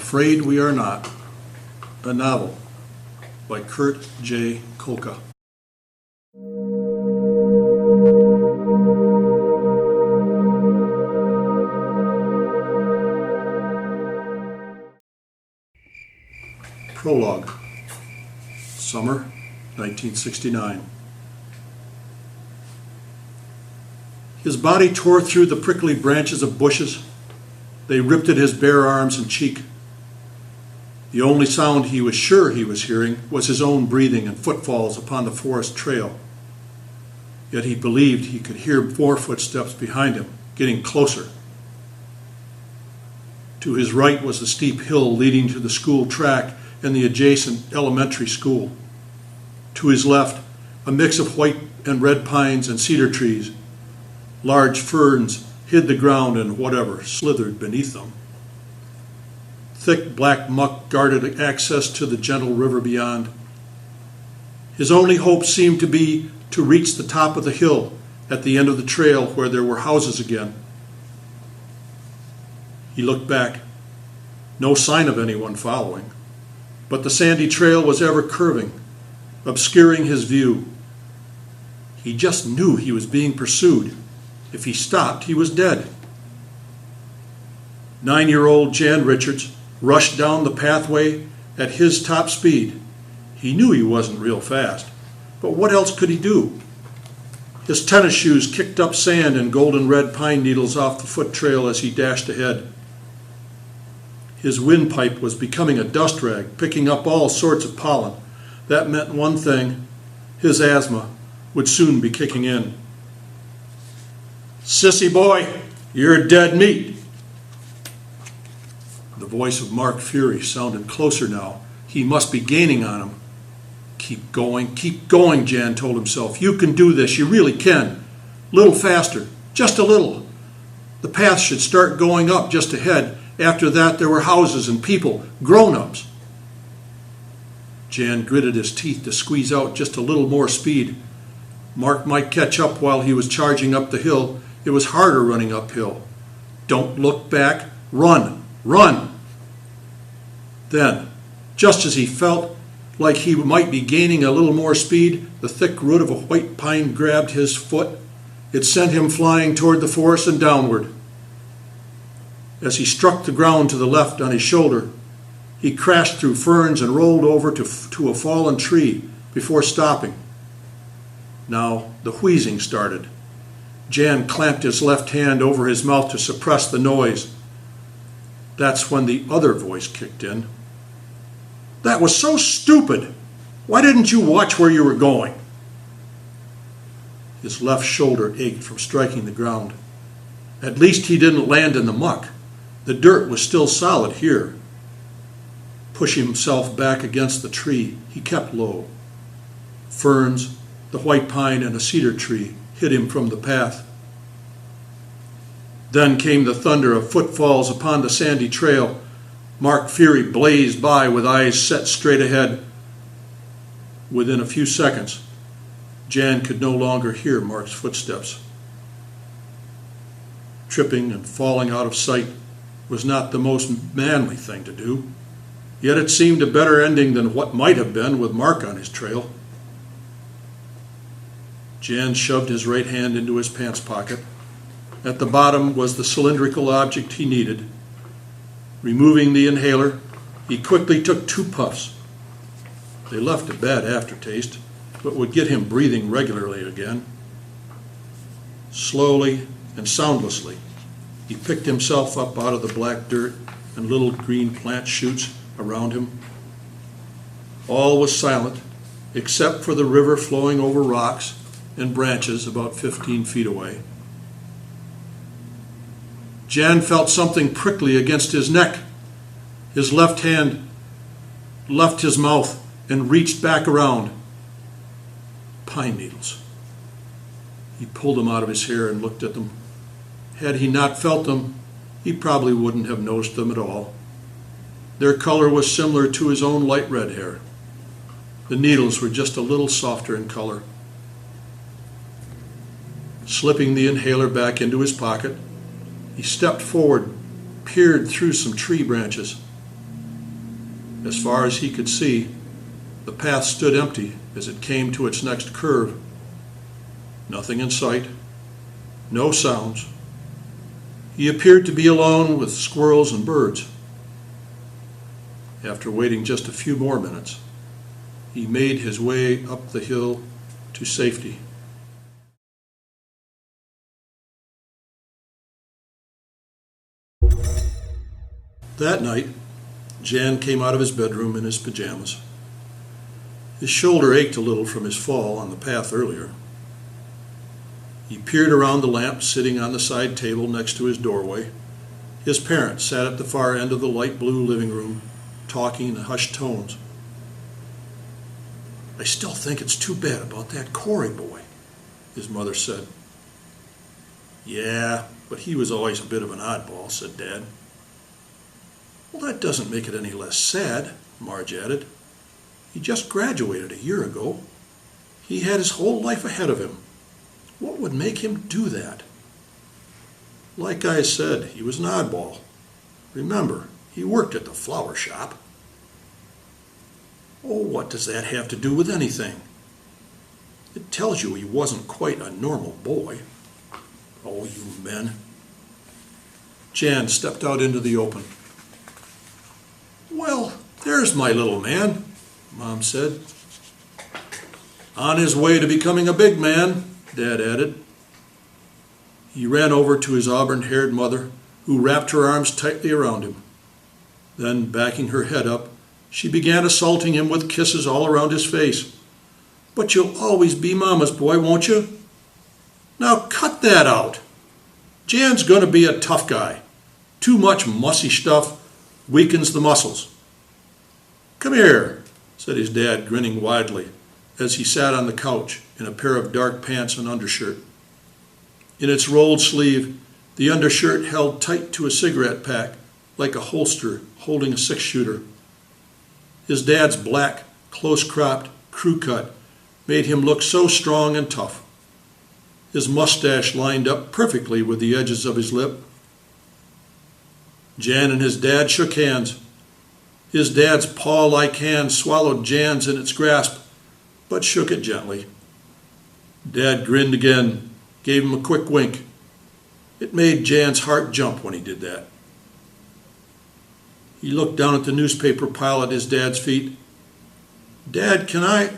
Afraid We Are Not, a novel by Kurt J. Kolka. Prologue, summer 1969. His body tore through the prickly branches of bushes. They ripped at his bare arms and cheek. The only sound he was sure he was hearing was his own breathing and footfalls upon the forest trail. Yet he believed he could hear more footsteps behind him, getting closer. To his right was the steep hill leading to the school track and the adjacent elementary school. To his left, a mix of white and red pines and cedar trees. Large ferns hid the ground and whatever slithered beneath them. Thick black muck guarded access to the gentle river beyond. His only hope seemed to be to reach the top of the hill at the end of the trail where there were houses again. He looked back. No sign of anyone following, but the sandy trail was ever curving, obscuring his view. He just knew he was being pursued. If he stopped, he was dead. 9-year-old Jan Richards rushed down the pathway at his top speed. He knew he wasn't real fast, but what else could he do? His tennis shoes kicked up sand and golden red pine needles off the foot trail as he dashed ahead. His windpipe was becoming a dust rag, picking up all sorts of pollen. That meant one thing: his asthma would soon be kicking in. "Sissy boy, you're dead meat." The voice of Mark Fury sounded closer now. He must be gaining on him. Keep going, Jan told himself. You can do this, you really can. Little faster, just a little. The path should start going up just ahead. After that, there were houses and people, grown-ups. Jan gritted his teeth to squeeze out just a little more speed. Mark might catch up while he was charging up the hill. It was harder running uphill. Don't look back. Run. Run. Then, just as he felt like he might be gaining a little more speed, the thick root of a white pine grabbed his foot. It sent him flying toward the forest and downward. As he struck the ground to the left on his shoulder, he crashed through ferns and rolled over to a fallen tree before stopping. Now the wheezing started. Jan clamped his left hand over his mouth to suppress the noise. That's when the other voice kicked in. "That was so stupid! Why didn't you watch where you were going?" His left shoulder ached from striking the ground. At least he didn't land in the muck. The dirt was still solid here. Pushing himself back against the tree, he kept low. Ferns, the white pine, and a cedar tree hid him from the path. Then came the thunder of footfalls upon the sandy trail. Mark Fury blazed by with eyes set straight ahead. Within a few seconds, Jan could no longer hear Mark's footsteps. Tripping and falling out of sight was not the most manly thing to do, yet it seemed a better ending than what might have been with Mark on his trail. Jan shoved his right hand into his pants pocket. At the bottom was the cylindrical object he needed. Removing the inhaler, he quickly took 2 puffs. They left a bad aftertaste, but would get him breathing regularly again. Slowly and soundlessly, he picked himself up out of the black dirt and little green plant shoots around him. All was silent, except for the river flowing over rocks and branches about 15 feet away. Jan felt something prickly against his neck. His left hand left his mouth and reached back around. Pine needles. He pulled them out of his hair and looked at them. Had he not felt them, he probably wouldn't have noticed them at all. Their color was similar to his own light red hair. The needles were just a little softer in color. Slipping the inhaler back into his pocket, he stepped forward, peered through some tree branches. As far as he could see, the path stood empty as it came to its next curve. Nothing in sight, no sounds. He appeared to be alone with squirrels and birds. After waiting just a few more minutes, he made his way up the hill to safety. That night, Jan came out of his bedroom in his pajamas. His shoulder ached a little from his fall on the path earlier. He peered around the lamp sitting on the side table next to his doorway. His parents sat at the far end of the light blue living room, talking in hushed tones. "I still think it's too bad about that Corey boy," his mother said. "Yeah, but he was always a bit of an oddball," said Dad. "Well, that doesn't make it any less sad," Marge added. "He just graduated a year ago. He had his whole life ahead of him. What would make him do that?" "Like I said, he was an oddball. Remember, he worked at the flower shop." "Oh, what does that have to do with anything?" "It tells you he wasn't quite a normal boy." "Oh, you men." Jan stepped out into the open. "Well, there's my little man," Mom said. "On his way to becoming a big man," Dad added. He ran over to his auburn-haired mother, who wrapped her arms tightly around him. Then, backing her head up, she began assaulting him with kisses all around his face. "But you'll always be Mama's boy, won't you? Now cut that out. Jan's going to be a tough guy. Too much mussy stuff weakens the muscles." "Come here," said his dad, grinning widely, as he sat on the couch in a pair of dark pants and undershirt. In its rolled sleeve, the undershirt held tight to a cigarette pack, like a holster holding a six-shooter. His dad's black, close-cropped crew cut made him look so strong and tough. His mustache lined up perfectly with the edges of his lip. Jan and his dad shook hands. His dad's paw-like hand swallowed Jan's in its grasp, but shook it gently. Dad grinned again, gave him a quick wink. It made Jan's heart jump when he did that. He looked down at the newspaper pile at his dad's feet. "Dad, can I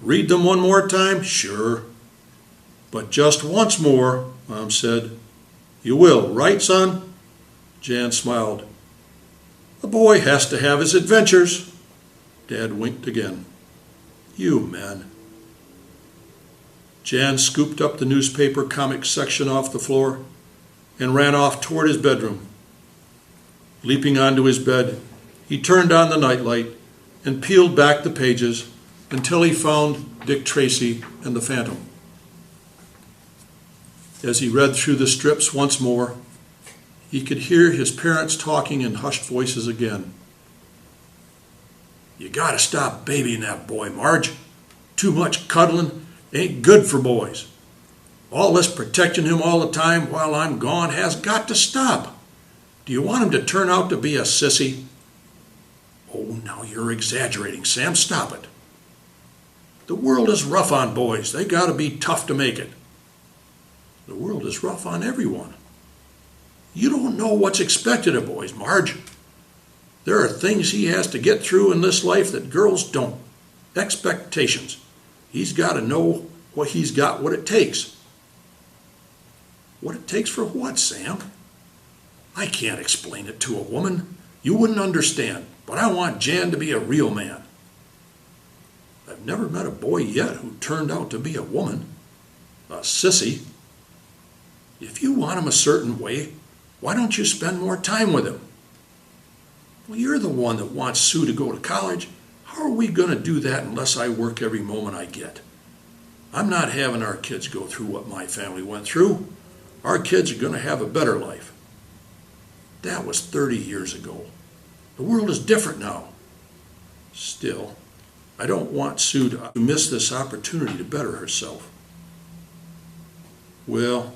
read them one more time?" "Sure. But just once more," Mom said. "You will, right, son?" Jan smiled. "A boy has to have his adventures." Dad winked again. "You men." Jan scooped up the newspaper comic section off the floor and ran off toward his bedroom. Leaping onto his bed, he turned on the nightlight and peeled back the pages until he found Dick Tracy and the Phantom. As he read through the strips once more, he could hear his parents talking in hushed voices again. "You gotta stop babying that boy, Marge. Too much cuddling ain't good for boys. All this protecting him all the time while I'm gone has got to stop. Do you want him to turn out to be a sissy?" "Oh, now you're exaggerating, Sam. Stop it. The world is rough on boys. They gotta be tough to make it." "The world is rough on everyone. You don't know what's expected of boys, Marge. There are things he has to get through in this life that girls don't. Expectations. He's got to know what it takes." "What it takes for what, Sam?" "I can't explain it to a woman. You wouldn't understand, but I want Jan to be a real man." "I've never met a boy yet who turned out to be a woman. A sissy. If you want him a certain way, why don't you spend more time with him?" "Well, you're the one that wants Sue to go to college. How are we going to do that unless I work every moment I get? I'm not having our kids go through what my family went through. Our kids are going to have a better life." That was 30 years ago. The world is different now. Still, I don't want Sue to miss this opportunity to better herself. "Well,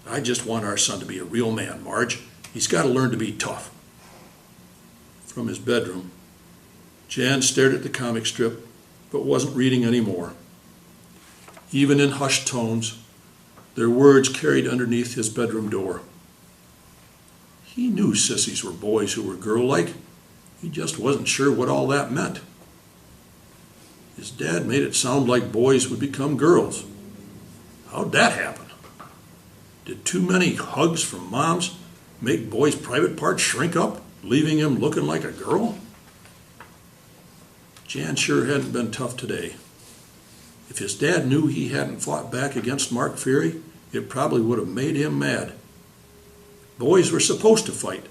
I just want our son to be a real man, Marge. He's got to learn to be tough." From his bedroom, Jan stared at the comic strip, but wasn't reading any more. Even in hushed tones, their words carried underneath his bedroom door. He knew sissies were boys who were girl-like. He just wasn't sure what all that meant. His dad made it sound like boys would become girls. How'd that happen? Did too many hugs from moms make boys' private parts shrink up, leaving him looking like a girl? Jan sure hadn't been tough today. If his dad knew he hadn't fought back against Mark Fury, it probably would have made him mad. Boys were supposed to fight.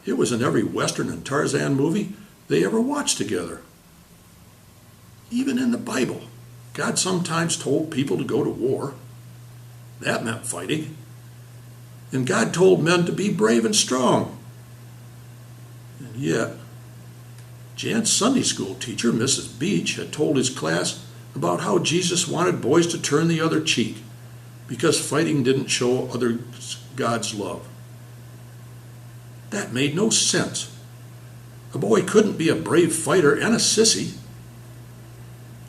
It was in every Western and Tarzan movie they ever watched together. Even in the Bible, God sometimes told people to go to war. That meant fighting. And God told men to be brave and strong. And yet, Jan's Sunday school teacher, Mrs. Beach, had told his class about how Jesus wanted boys to turn the other cheek because fighting didn't show others God's love. That made no sense. A boy couldn't be a brave fighter and a sissy.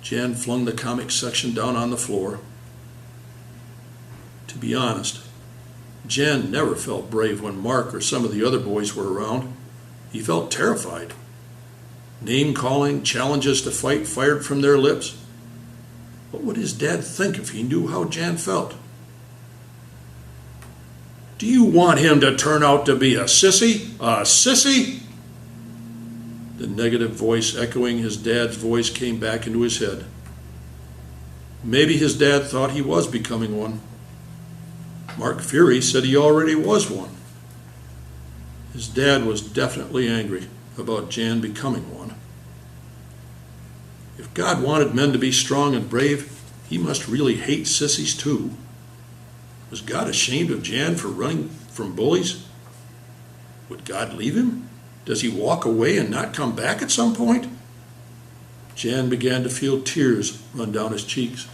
Jan flung the comic section down on the floor. To be honest, Jan never felt brave when Mark or some of the other boys were around. He felt terrified. Name-calling, challenges to fight fired from their lips. What would his dad think if he knew how Jan felt? Do you want him to turn out to be a sissy? A sissy? The negative voice echoing his dad's voice came back into his head. Maybe his dad thought he was becoming one. Mark Fury said he already was one. His dad was definitely angry about Jan becoming one. If God wanted men to be strong and brave, he must really hate sissies too. Was God ashamed of Jan for running from bullies? Would God leave him? Does he walk away and not come back at some point? Jan began to feel tears run down his cheeks.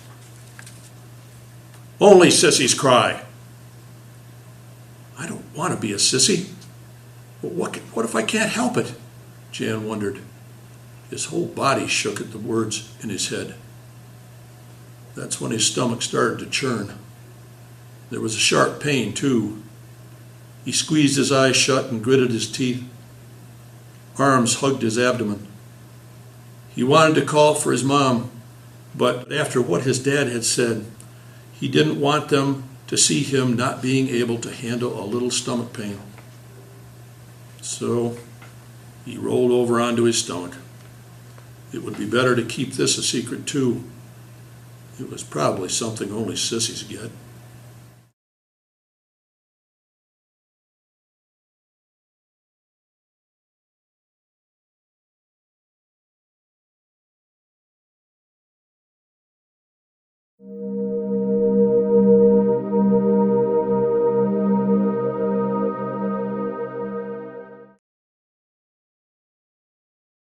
Only sissies cry. I don't want to be a sissy. But what if I can't help it? Jan wondered. His whole body shook at the words in his head. That's when his stomach started to churn. There was a sharp pain, too. He squeezed his eyes shut and gritted his teeth. Arms hugged his abdomen. He wanted to call for his mom, but after what his dad had said, he didn't want them to see him not being able to handle a little stomach pain. So he rolled over onto his stomach. It would be better to keep this a secret, too. It was probably something only sissies get.